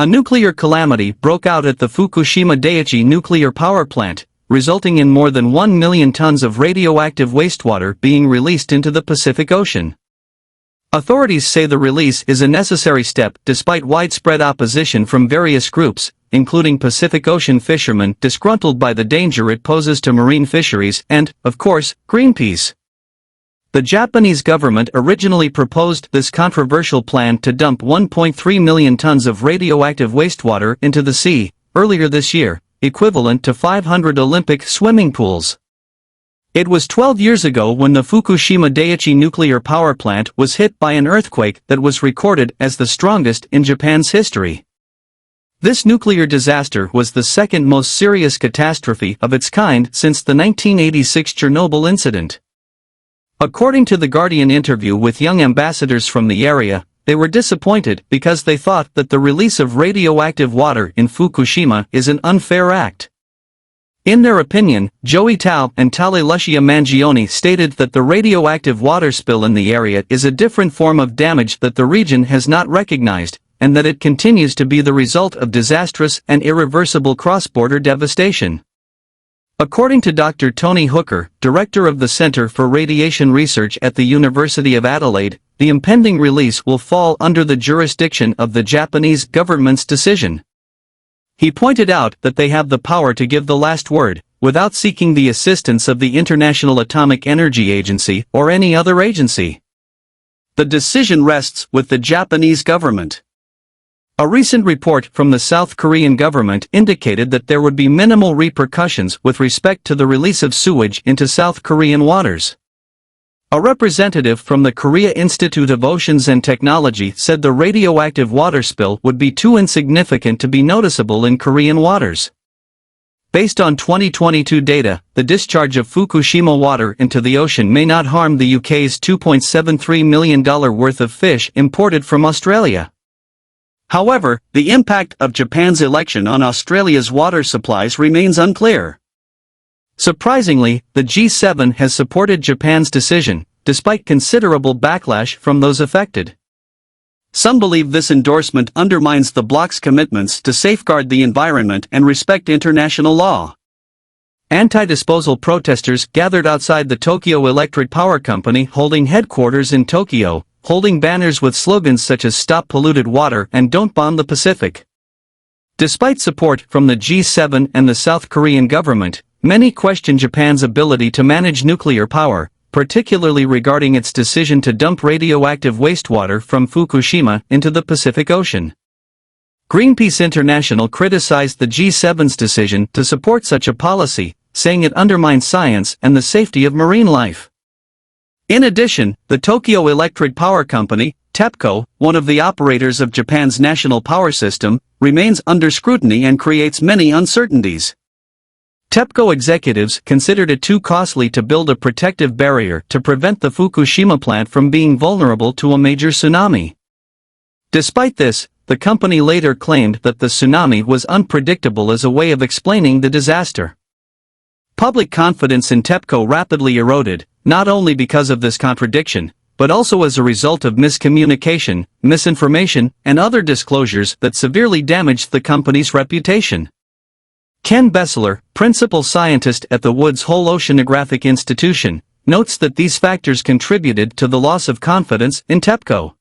A nuclear calamity broke out at the Fukushima Nuclear Power Plant, resulting in more than 1 million tons of radioactive wastewater being released into the Pacific Ocean. Authorities say the release is a necessary step despite widespread opposition from various groups, including Pacific Ocean fishermen disgruntled by the danger it poses to marine fisheries and, of course, Greenpeace. The Japanese government originally proposed this controversial plan to dump 1.3 million tons of radioactive wastewater into the sea, earlier this year, equivalent to 500 Olympic swimming pools. It was 12 years ago when the Fukushima Daiichi nuclear power plant was hit by an earthquake that was recorded as the strongest in Japan's history. This nuclear disaster was the second most serious catastrophe of its kind since the 1986 Chernobyl incident. According to the Guardian interview with young ambassadors from the area, they were disappointed because they thought that the release of radioactive water in Fukushima is an unfair act. In their opinion, Joey Tao and Tale Lucia Mangione stated that the radioactive water spill in the area is a different form of damage that the region has not recognized, and that it continues to be the result of disastrous and irreversible cross-border devastation. According to Dr. Tony Hooker, director of the Center for Radiation Research at the University of Adelaide, the impending release will fall under the jurisdiction of the Japanese government's decision. He pointed out that they have the power to give the last word, without seeking the assistance of the International Atomic Energy Agency or any other agency. The decision rests with the Japanese government. A recent report from the South Korean government indicated that there would be minimal repercussions with respect to the release of sewage into South Korean waters. A representative from the Korea Institute of Oceans and Technology said the radioactive water spill would be too insignificant to be noticeable in Korean waters. Based on 2022 data, the discharge of Fukushima water into the ocean may not harm the UK's $2.73 million worth of fish imported from Australia. However, the impact of Japan's election on Australia's water supplies remains unclear. Surprisingly, the G7 has supported Japan's decision, despite considerable backlash from those affected. Some believe this endorsement undermines the bloc's commitments to safeguard the environment and respect international law. Anti-disposal protesters gathered outside the Tokyo Electric Power Company holding headquarters in Tokyo, holding banners with slogans such as "Stop Polluted Water" and "Don't Bomb the Pacific." Despite support from the G7 and the South Korean government, many question Japan's ability to manage nuclear power, particularly regarding its decision to dump radioactive wastewater from Fukushima into the Pacific Ocean. Greenpeace International criticized the G7's decision to support such a policy, saying it undermines science and the safety of marine life. In addition, the Tokyo Electric Power Company, TEPCO, one of the operators of Japan's national power system, remains under scrutiny and creates many uncertainties. TEPCO executives considered it too costly to build a protective barrier to prevent the Fukushima plant from being vulnerable to a major tsunami. Despite this, the company later claimed that the tsunami was unpredictable as a way of explaining the disaster. Public confidence in TEPCO rapidly eroded, not only because of this contradiction, but also as a result of miscommunication, misinformation, and other disclosures that severely damaged the company's reputation. Ken Bessler, principal scientist at the Woods Hole Oceanographic Institution, notes that these factors contributed to the loss of confidence in TEPCO.